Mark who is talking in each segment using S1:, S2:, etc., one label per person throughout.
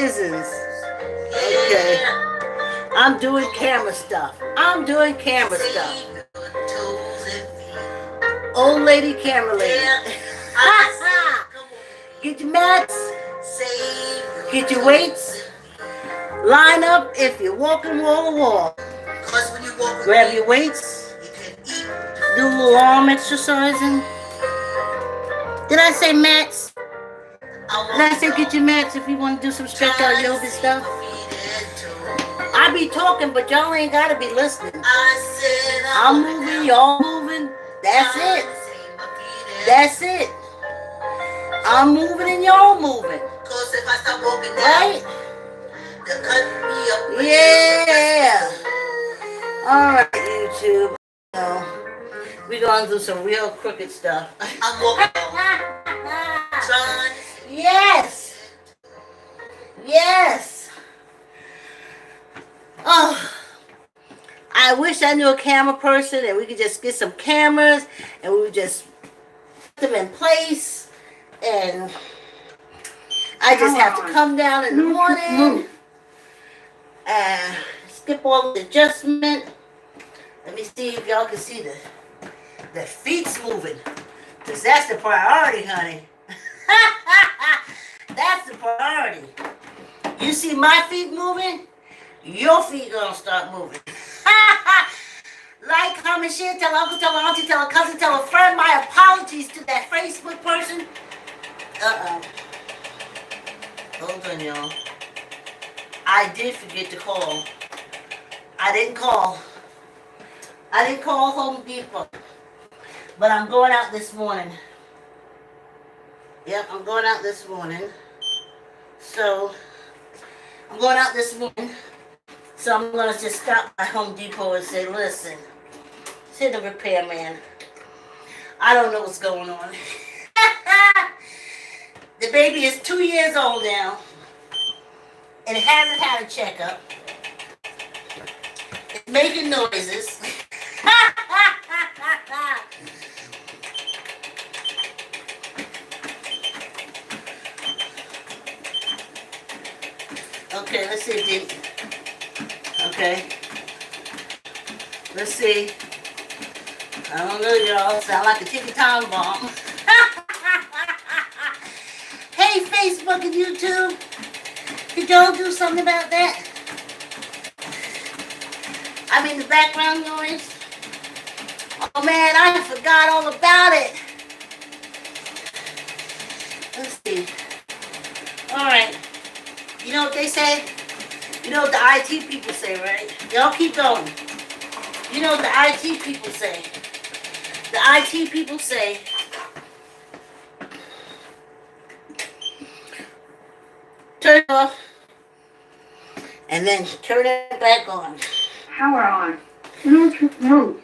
S1: citizens. Okay. I'm doing camera stuff. I'm doing camera stuff. Old lady camera lady. Get your mats. Get your weights. Line up if you're walking wall to wall. Grab your weights. Do a little arm exercising. Did I say mats? Did I say get your mats if you want to do some stretch out yoga stuff? I be talking, but y'all ain't gotta be listening. I'm moving, y'all moving. That's it. That's it. I'm moving and y'all moving. Right? Yeah. All right, YouTube. We're gonna do some real crooked stuff. I'm walking. Yes. Yes. Oh. I wish I knew a camera person and we could just get some cameras and we would just put them in place, and I just have to come down in the morning and skip all the adjustment. Let me see if y'all can see the feet's moving, because that's the priority, honey. That's the priority. You see my feet moving, your feet gonna start moving. Like, comment, share, tell uncle, tell auntie, tell a cousin, tell a friend. My apologies to that Facebook person. Hold on, y'all. I did forget to call. I didn't call Home Depot. But I'm going out this morning. Yep, I'm going out this morning. So, I'm going out this morning. So I'm going to just stop by Home Depot and say, listen, to the repairman, I don't know what's going on. The baby is 2 years old now, and it hasn't had a checkup. It's making noises. Okay, let's see if they... Okay. Let's see. I don't know, y'all. Sound like a ticking time bomb. Hey, Facebook and YouTube. Could y'all do something about that? I mean, the background noise. Oh, man, I forgot all about it. Let's see. All right. You know what they say? You know what the IT people say, right? Y'all keep going. You know what the IT people say. The IT people say, turn it off, and then turn it back on.
S2: Power on. Bluetooth mode.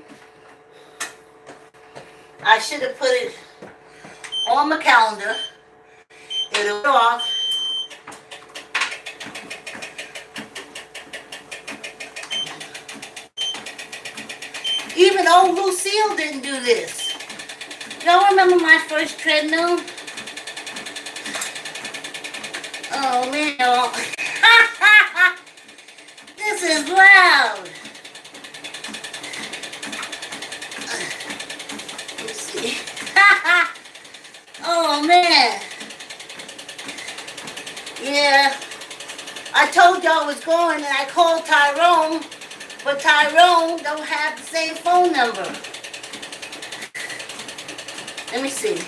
S1: I should have put it on my calendar. It'll go off. Even old Lucille didn't do this. Y'all remember my first treadmill? Oh, man. This is loud. Let's see. Oh, man. Yeah. I told y'all I was going, and I called Tyrone. But Tyrone don't have the same phone number. Let me see.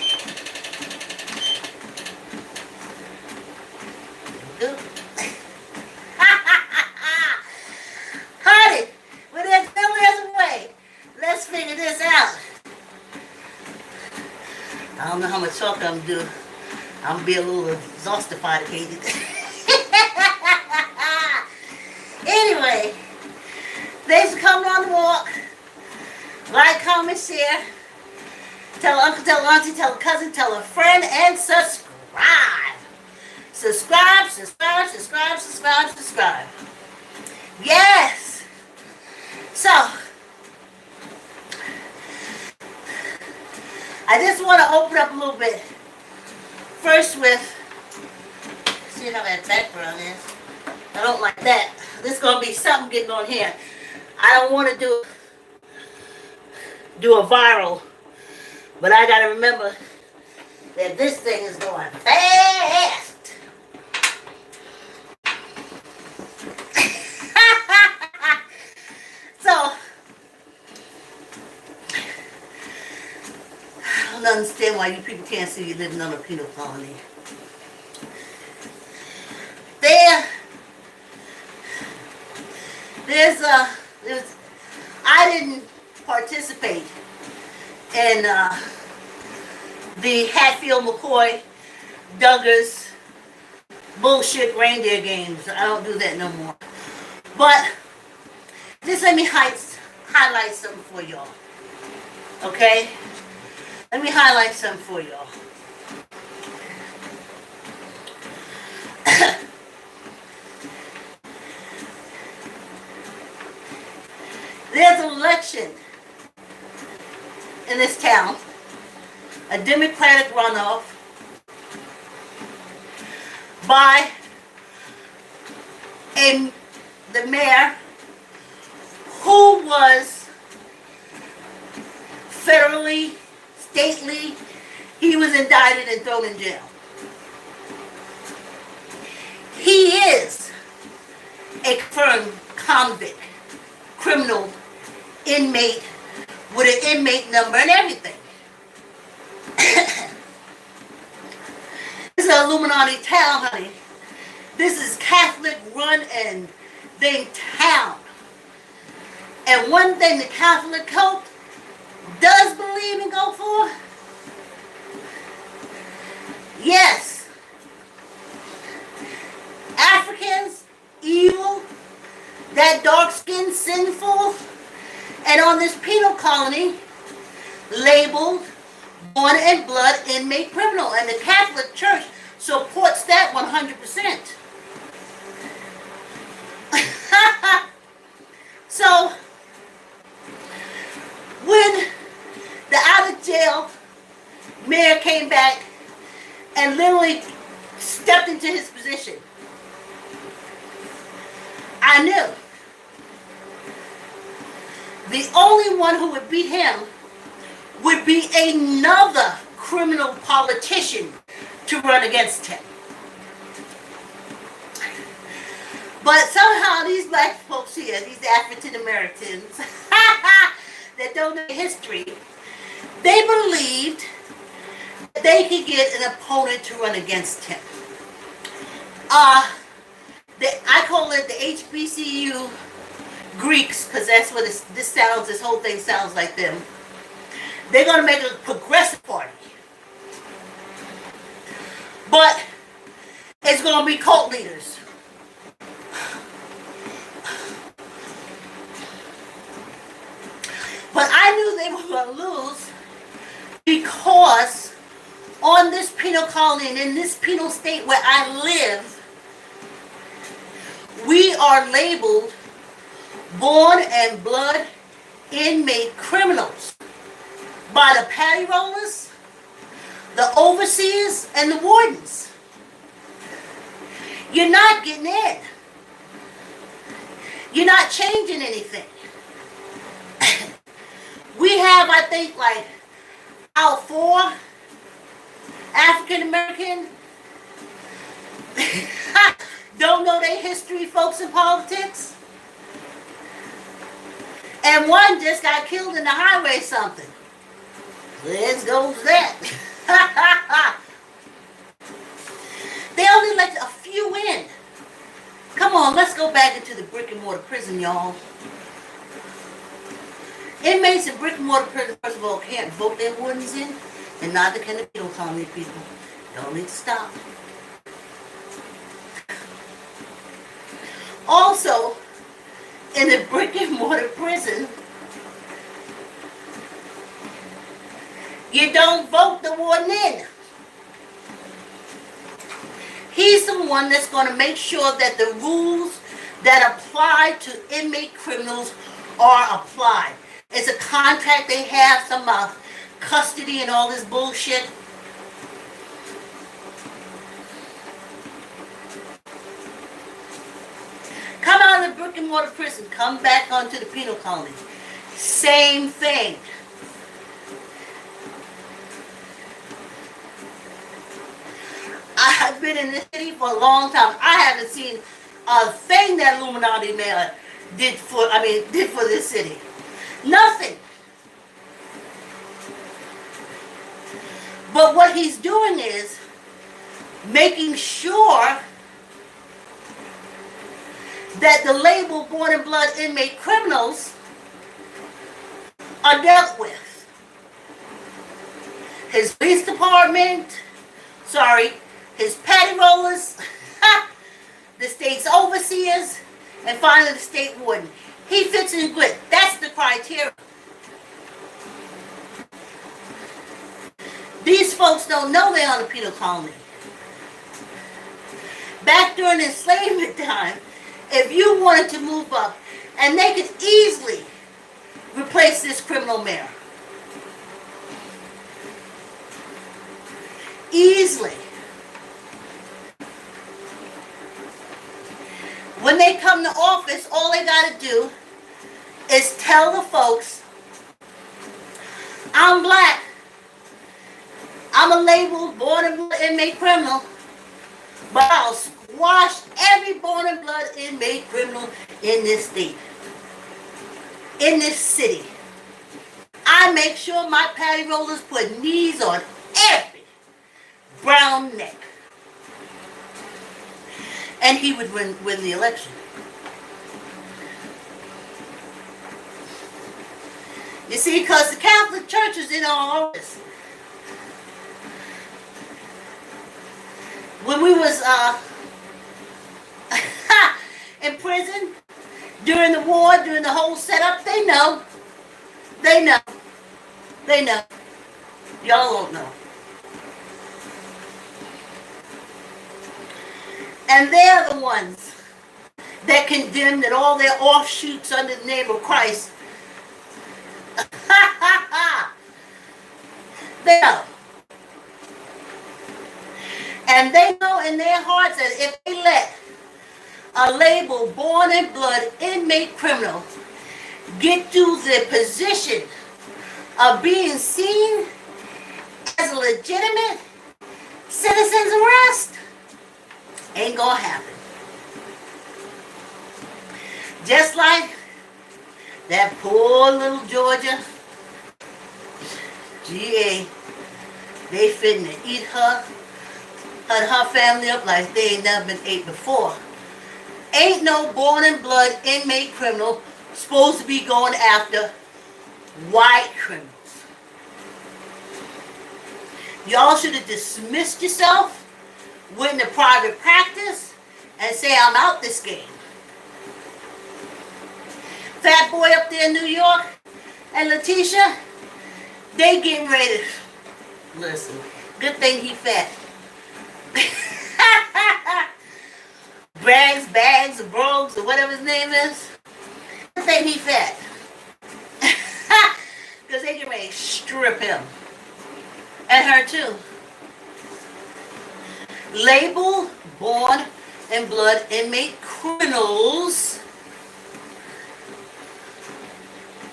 S1: Honey, but there's a way. Let's figure this out. I don't know how much talk I'm doing. I'm gonna be a little exhaustified. Anyway. Thanks for coming on the walk. Like, comment, share. Tell uncle, tell auntie, tell a cousin, tell a friend, and subscribe. Subscribe, subscribe, subscribe, subscribe, subscribe. Yes. So, I just want to open up a little bit. First with See how that background is? I don't like that. This is gonna be something getting on here. I don't want to do a viral, but I gotta remember that this thing is going fast. So I don't understand why you people can't see you living on a penal colony. There's I didn't participate in the Hatfield McCoy Duggars bullshit reindeer games. I don't do that no more. But just let me highlight something for y'all. Okay? Let me highlight something for y'all. There's an election in this town, a Democratic runoff by the mayor who was federally, stately, he was indicted and thrown in jail. He is a confirmed convict, criminal inmate with an inmate number and everything. This is an Illuminati town, honey. This is Catholic run and thing town. And one thing the Catholic cult does believe and go for, yes, Africans, evil, that dark-skinned, sinful, and on this penal colony, labeled born and blood inmate criminal. And the Catholic Church supports that 100%. So, when the out of jail mayor came back and literally stepped into his position, I knew the only one who would beat him would be another criminal politician to run against him. But somehow these black folks here, these African Americans, that don't know history, they believed that they could get an opponent to run against him. I call it the HBCU Greeks, because that's what this whole thing sounds like them. They're going to make a progressive party. But it's going to be cult leaders. But I knew they were going to lose because on this penal colony and in this penal state where I live, we are labeled born and blood inmate criminals by the patty rollers, the overseers, and the wardens. You're not getting in. You're not changing anything. We have, I think, like out 4 African American don't know their history, folks, in politics. And one just got killed in the highway something. There goes that. They only let a few in. Come on, let's go back into the brick and mortar prison, y'all. Inmates in brick and mortar prison, first of all, can't vote their wardens in, and neither can the penal colony people. Y'all need to stop. Also, in the brick and mortar prison, you don't vote the warden in. He's the one that's going to make sure that the rules that apply to inmate criminals are applied. It's a contract they have, some custody and all this bullshit. Come out of the brick and mortar prison, come back onto the penal colony. Same thing. I've been in this city for a long time. I haven't seen a thing that Illuminati man did for this city. Nothing. But what he's doing is making sure that the label born in blood inmate criminals are dealt with. His police department, his patty rollers, the state's overseers, and finally the state warden. He fits in good. That's the criteria. These folks don't know they're on a penal colony. Back during enslavement time, if you wanted to move up, and they could easily replace this criminal mayor. Easily. When they come to office, all they got to do is tell the folks, I'm black. I'm a labeled born and blood inmate criminal, but I'll squash every born and blood inmate criminal in this state, in this city. I make sure my patty rollers put knees on every brown neck. And he would win the election. You see, because the Catholic Church is in all this. When we was in prison, during the war, during the whole setup, they know. They know. They know. Y'all don't know. And they're the ones that condemn that all their offshoots under the name of Christ. They know. And they know in their hearts that if they let a label born in blood inmate criminal get to the position of being seen as a legitimate citizen's arrest, ain't gonna happen. Just like that poor little Georgia GA, they fitting to eat her and her family up like they ain't never been ate before. Ain't no born in blood inmate criminal supposed to be going after white criminals. Y'all should have dismissed yourself, went into private practice, and say, I'm out this game. Fat boy up there in New York and Letitia, they getting ready to, listen, good thing he fat. Bags, or Brogues, or whatever his name is. Good thing he fat. Because they get ready to strip him. And her too. Label born in blood inmate criminals.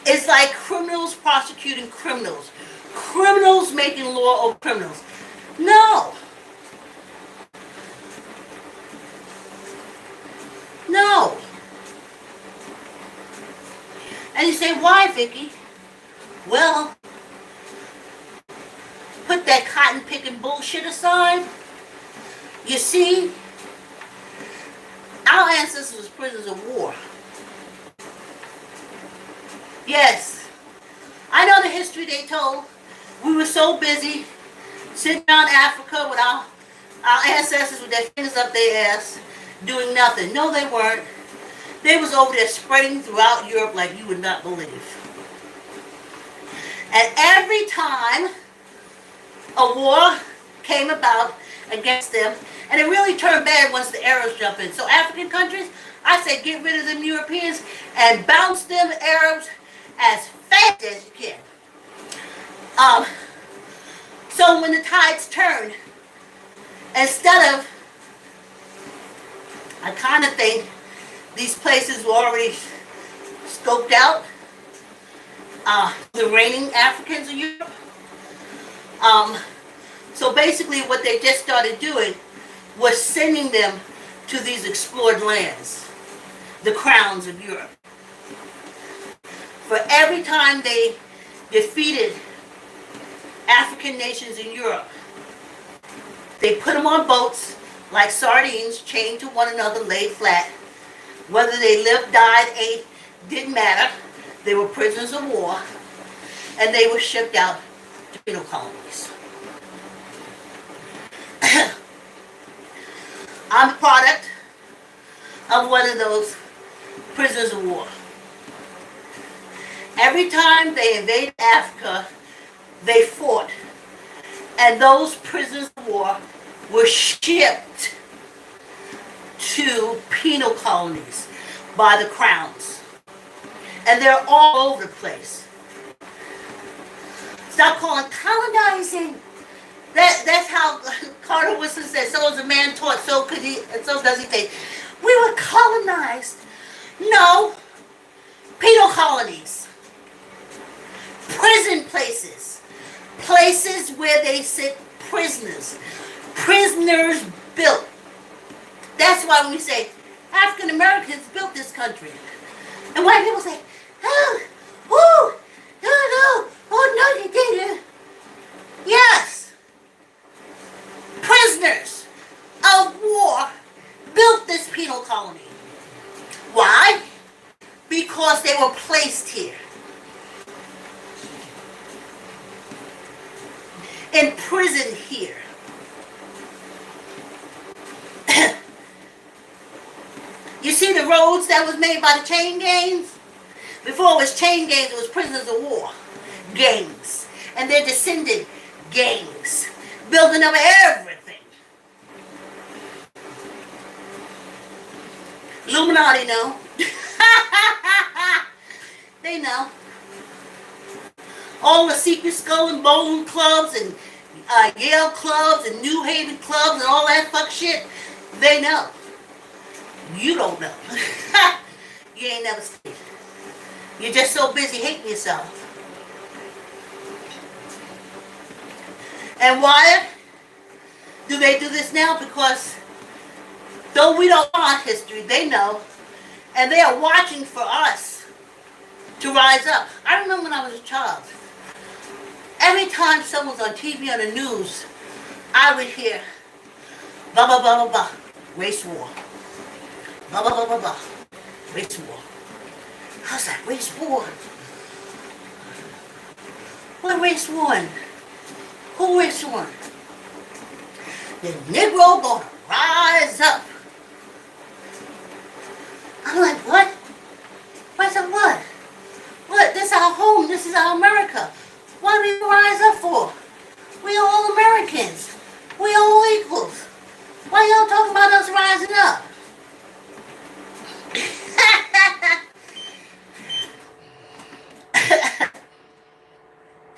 S1: It's like criminals prosecuting criminals. Criminals making law over criminals. No. No. And you say, why, Vicki? Well, put that cotton picking bullshit aside. You see, our ancestors were prisoners of war. Yes. I know the history they told. We were so busy sitting around Africa with our ancestors with their fingers up their ass, doing nothing. No, they weren't. They was over there spreading throughout Europe like you would not believe. And every time a war came about against them, and it really turned bad once the Arabs jumped in. So African countries, I said get rid of them Europeans and bounce them Arabs as fast as you can. So when the tides turned, instead of, I kind of think These places were already scoped out. The reigning Africans in Europe. So basically what they just started doing was sending them to these explored lands, the crowns of Europe. For every time they defeated African nations in Europe, they put them on boats like sardines, chained to one another, laid flat. Whether they lived, died, ate, didn't matter. They were prisoners of war, and they were shipped out to penal colonies. I'm a product of one of those prisoners of war. Every time they invaded Africa, they fought, and those prisoners of war were shipped to penal colonies by the crowns. And they're all over the place. Stop calling colonizing. That's how Carter Woodson said, so is a man taught, so could he, and so does he think. We were colonized. No. Penal colonies. Prison places. Places where they sit prisoners. Prisoners built. That's why when we say African Americans built this country. And white people say, oh, no, you didn't. Yes. Prisoners of war built this penal colony. Why? Because they were placed here. Imprisoned here. You see the roads that was made by the chain gangs? Before it was chain gangs, it was prisoners of war. Gangs. And their descended gangs. Building up everything. Illuminati know. They know. All the secret skull and bone clubs and Yale clubs and New Haven clubs and all that fuck shit, they know. You don't know. You ain't never seen it. You're just so busy hating yourself. And why do they do this now? Because though we don't know our history, they know. And they are watching for us to rise up. I remember when I was a child. Every time someone's on TV on the news, I would hear, blah, blah, blah, blah, blah, race war. Blah, blah, blah, blah, blah, race war. How's that, race war? What race won? Who race won? The Negro gonna rise up. I'm like, what? Rise up what? What? This is our home. This is our America. What do we rise up for? We all Americans. We all equals. Why y'all talking about us rising up?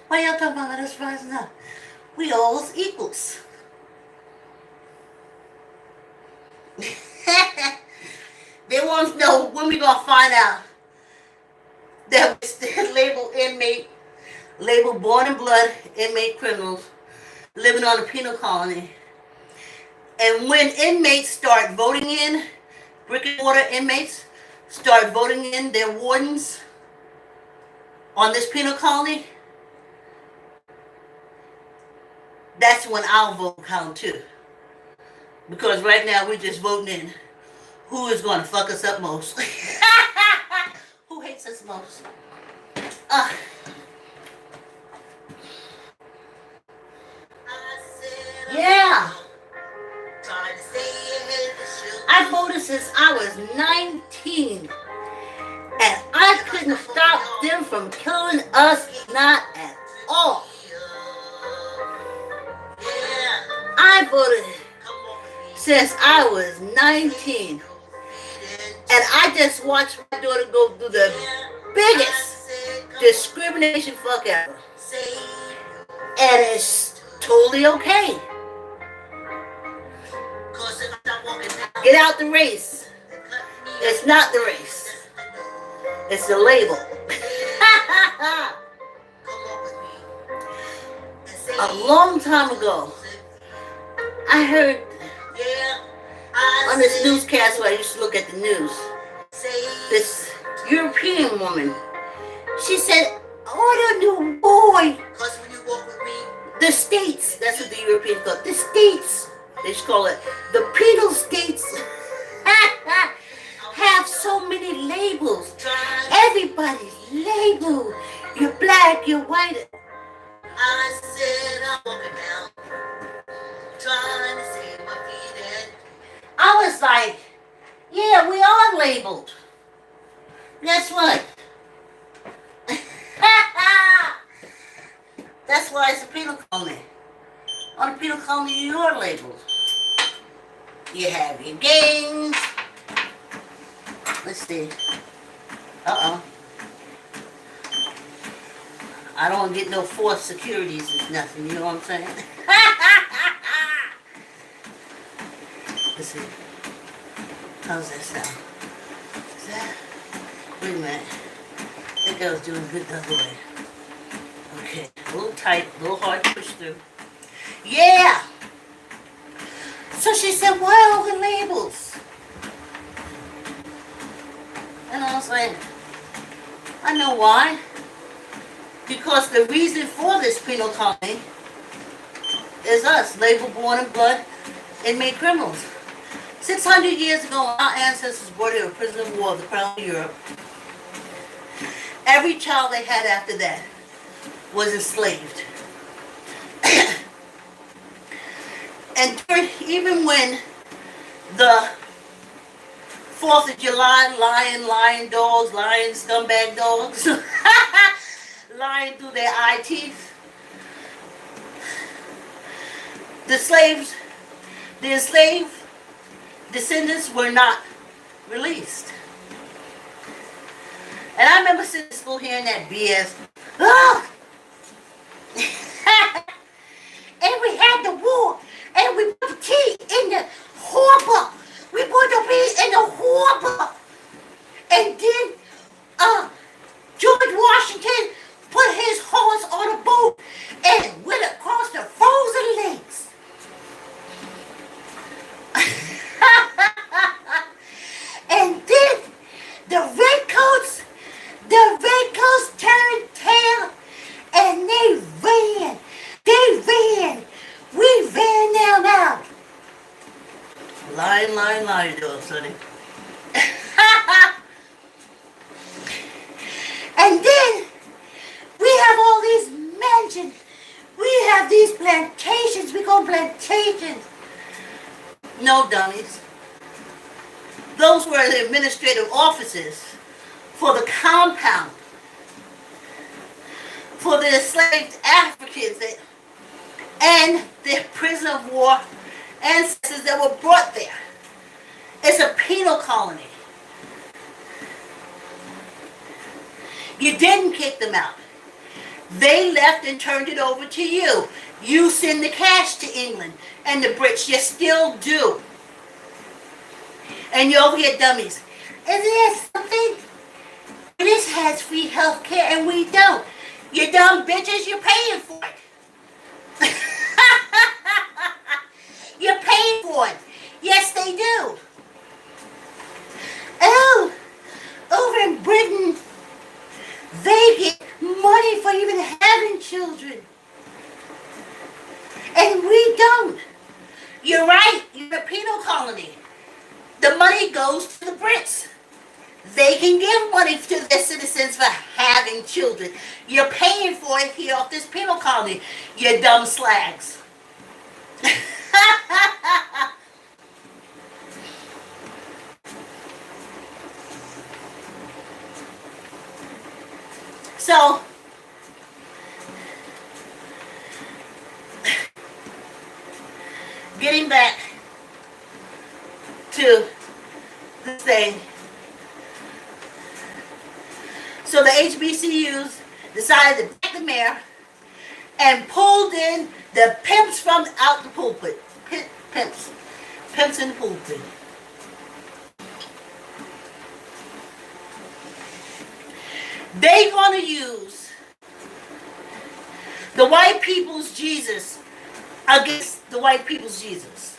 S1: Why y'all talking about us rising up? We all equals. They want to know when we gonna find out that we still label inmate, label born in blood inmate criminals living on a penal colony. And when inmates start voting in, brick and mortar inmates start voting in their wardens on this penal colony, that's when our vote count too. Because right now we're just voting in who is going to fuck us up most. Who hates us most? Yeah. I voted since I was 19. And I couldn't stop them from killing us, not at all. I voted since I was 19. And I just watched my daughter go through the biggest discrimination fuck ever. And it's totally okay. Get out the race. It's not the race. It's the label. A long time ago, I heard on this newscast where I used to look at the news, this European woman, she said, oh, the new boy, the states, that's what the Europeans call it, the states, they should call it the penal states, have so many labels. Everybody's labeled. You're black, you're white. I said I'm walking down, trying to save my feet. And I was like, yeah, we are labeled. Guess what? That's why it's a penal colony. On a penal colony, you're labeled. You have your gangs. Let's see. Uh-oh. I don't get no forced securities or nothing, you know what I'm saying? Let's see. How's that sound? Is that? Wait a minute. I think I was doing good the other way. Okay. A little tight, a little hard to push through. Yeah! So she said, why all the labels? And I was like, I know why. Because the reason for this penal colony is us, label-born in blood, inmate criminals. 600 years ago, our ancestors brought here a prisoner of war of the crown of Europe. Every child they had after that was enslaved. And even when the 4th of July, lying dogs, lying scumbag dogs, lying through their eye teeth, the enslaved descendants were not released. And I remember sitting in school hearing that BS. Oh! And we had the war, and we put the tea in the harbor. We put the tea in the harbor. And then George Washington put his horse on a boat and went across the frozen lakes. And then the redcoats turned tail and they ran. We ran them out. Lying, dog, sonny. And then we have all these mansions. We have these plantations. We call plantations. No, dummies. Those were the administrative offices for the compound, for the enslaved Africans and the prisoner of war ancestors that were brought there. It's a penal colony. You didn't kick them out. They left and turned it over to you. You send the cash to England and the Brits. You still do. And you over here dummies. Isn't there something? This has free health care and we don't. You dumb bitches, you're paying for it. You're paying for it. Yes, they do. Oh, over in Britain, they get money for even having children. And we don't. You're right, you're a penal colony. The money goes to the Brits. They can give money to their citizens for having children. You're paying for it here off this penal colony, you dumb slags. So, getting back to this thing. So the HBCUs decided to back the mayor and pulled in the pimps from out the pulpit. Pimps in the pulpit. They gonna use the white people's Jesus against the white people's Jesus.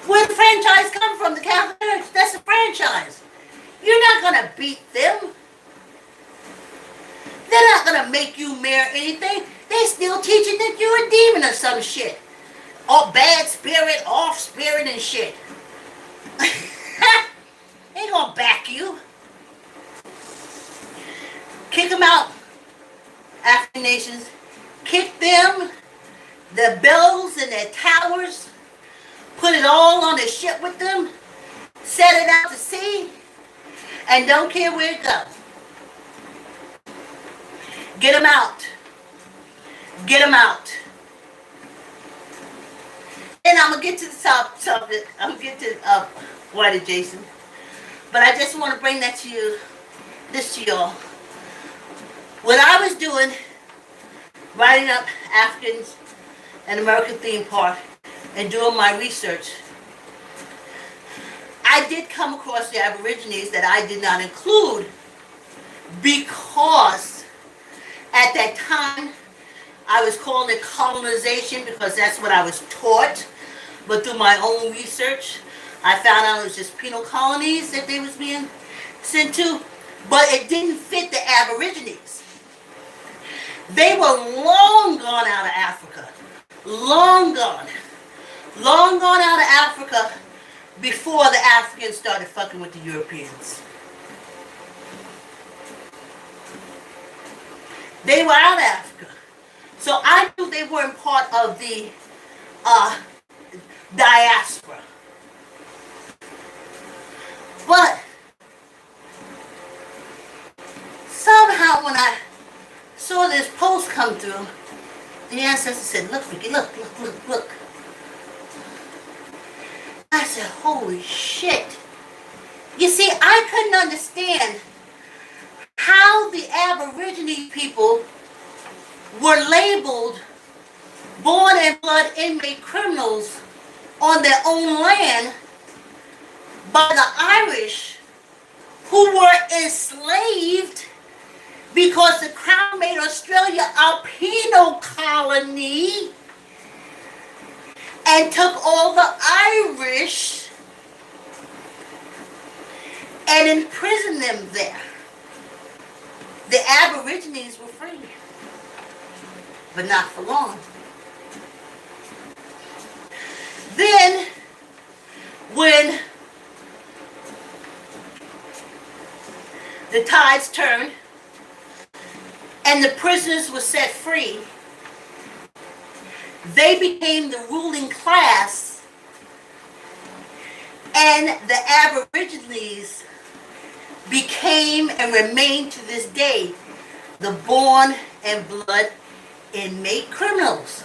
S1: Where the franchise come from? The Catholic Church. That's the franchise. You're not gonna beat them. They're not gonna make you mayor anything. They still teaching that you're a demon or some shit. Or bad spirit, off spirit and shit. Ain't gonna back you. Kick them out. African nations. Kick them, their bells and their towers. Put it all on a ship with them. Set it out to sea. And don't care where it goes. Get them out. Get them out. And I'm going to get to the top subject. I'm going to get to white adjacent. But I just want to bring that to you, this to y'all. What I was doing, writing up Africans and American theme park and doing my research, I did come across the Aborigines that I did not include because at that time I was calling it colonization because that's what I was taught. But through my own research, I found out it was just penal colonies that they was being sent to. But it didn't fit the Aborigines. They were long gone out of Africa. Long gone. Long gone out of Africa before the Africans started fucking with the Europeans. They were out of Africa. So I knew they weren't part of the diaspora. But somehow when I saw this post come through, the ancestor said, look, Vicki, look. I said, holy shit. You see, I couldn't understand how the Aborigine people were labeled born and blood inmate criminals on their own land by the Irish, who were enslaved because the Crown made Australia a penal colony and took all the Irish and imprisoned them there. The Aborigines were free, but not for long. Then, when the tides turned and the prisoners were set free, they became the ruling class, and the Aborigines became and remain to this day the born and blood inmate criminals.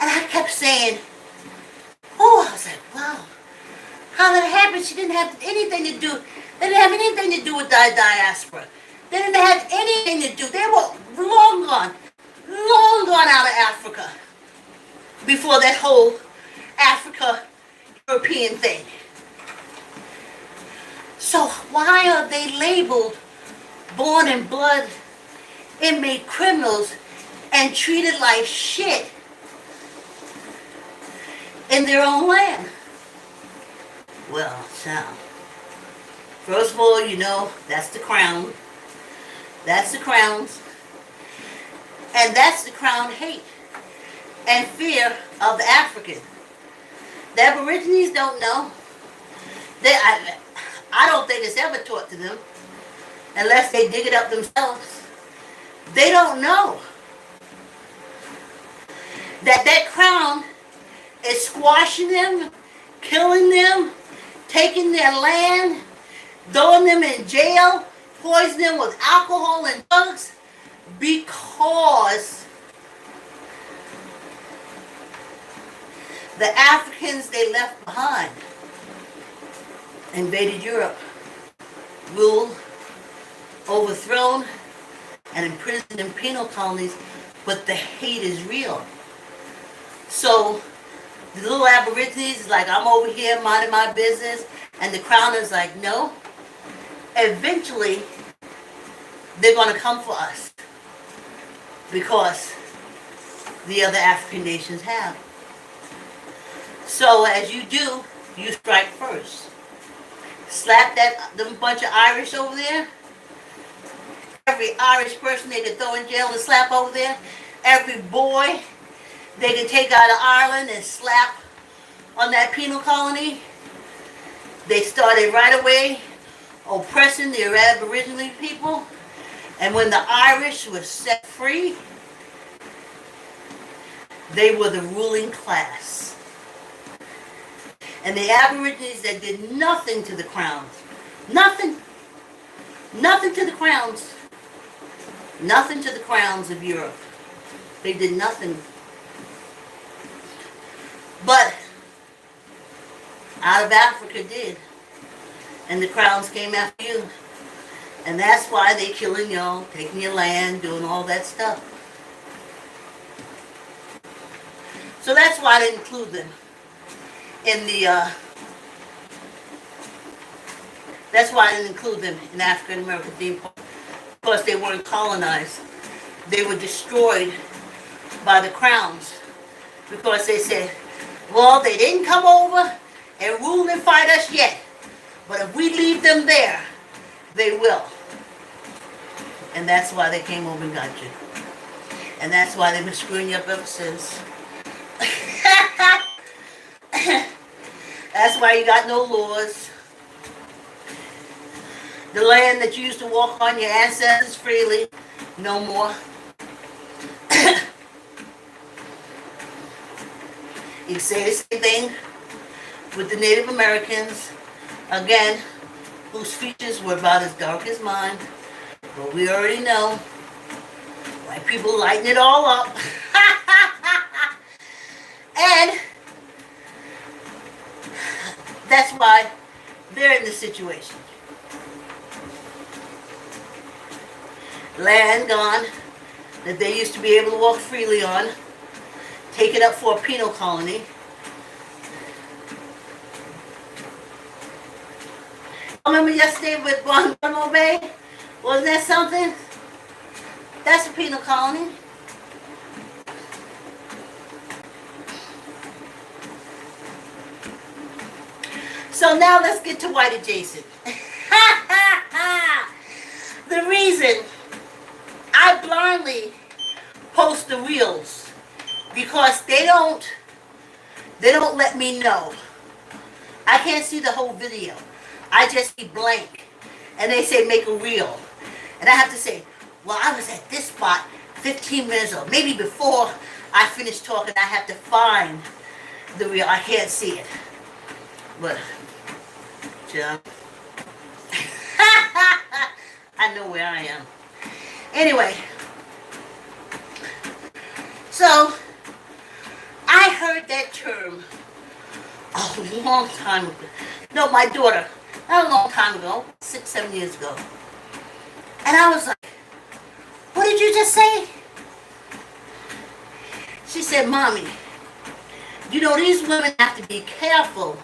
S1: And I kept saying, oh, I was like, wow, how did it happen? She didn't have anything to do. They didn't have anything to do with the diaspora. They didn't have anything to do. They were long gone out of Africa before that whole Africa-European thing. So why are they labeled born and blood inmate criminals and treated like shit in their own land? Well, child, first of all, you know, that's the crown. That's the crowns. And that's the crown hate and fear of the African. The Aborigines don't know. I don't think it's ever taught to them unless they dig it up themselves. They don't know that crown is squashing them, killing them, taking their land, throwing them in jail, poisoning them with alcohol and drugs because the Africans they left behind invaded Europe, ruled, overthrown, and imprisoned in penal colonies, but the hate is real. So The little Aborigines is like, I'm over here minding my business, and the Crown is like, no. Eventually, they're going to come for us because the other African nations have. So as you do, you strike first. Slap them bunch of Irish over there. Every Irish person they could throw in jail and slap over there. Every boy they could take out of Ireland and slap on that penal colony. They started right away oppressing the Aboriginal people. And when the Irish were set free, they were the ruling class. And the Aborigines that did nothing to the Crowns. Nothing. Nothing to the Crowns. Nothing to the Crowns of Europe. They did nothing. But out of Africa did. And the Crowns came after you. And that's why they killing y'all, taking your land, doing all that stuff. So that's why I didn't include them in the, that's why I didn't include them in African American theme park. Because they weren't colonized. They were destroyed by the Crowns. Because they said, well, they didn't come over and rule and fight us yet. But if we leave them there, they will. And that's why they came over and got you. And that's why they've been screwing you up ever since. That's why you got no laws. The land that you used to walk on your ancestors freely, no more. You say the same thing with the Native Americans, again, whose features were about as dark as mine. But we already know white people lighten it all up. And that's why they're in this situation. Land gone that they used to be able to walk freely on, taken up for a penal colony. Remember yesterday with Guantanamo Bay? Wasn't that something? That's a penal colony. So now let's get to white adjacent. The reason I blindly post the reels because they don't let me know. I can't see the whole video. I just see blank. And they say make a reel. And I have to say, well, I was at this spot 15 minutes or maybe before I finished talking, I have to find the reel. I can't see it. But, John, I know where I am. Anyway, so I heard that term a long time ago. No, my daughter, not a long time ago, 6, 7 years ago. And I was like, what did you just say? She said, Mommy, you know, these women have to be careful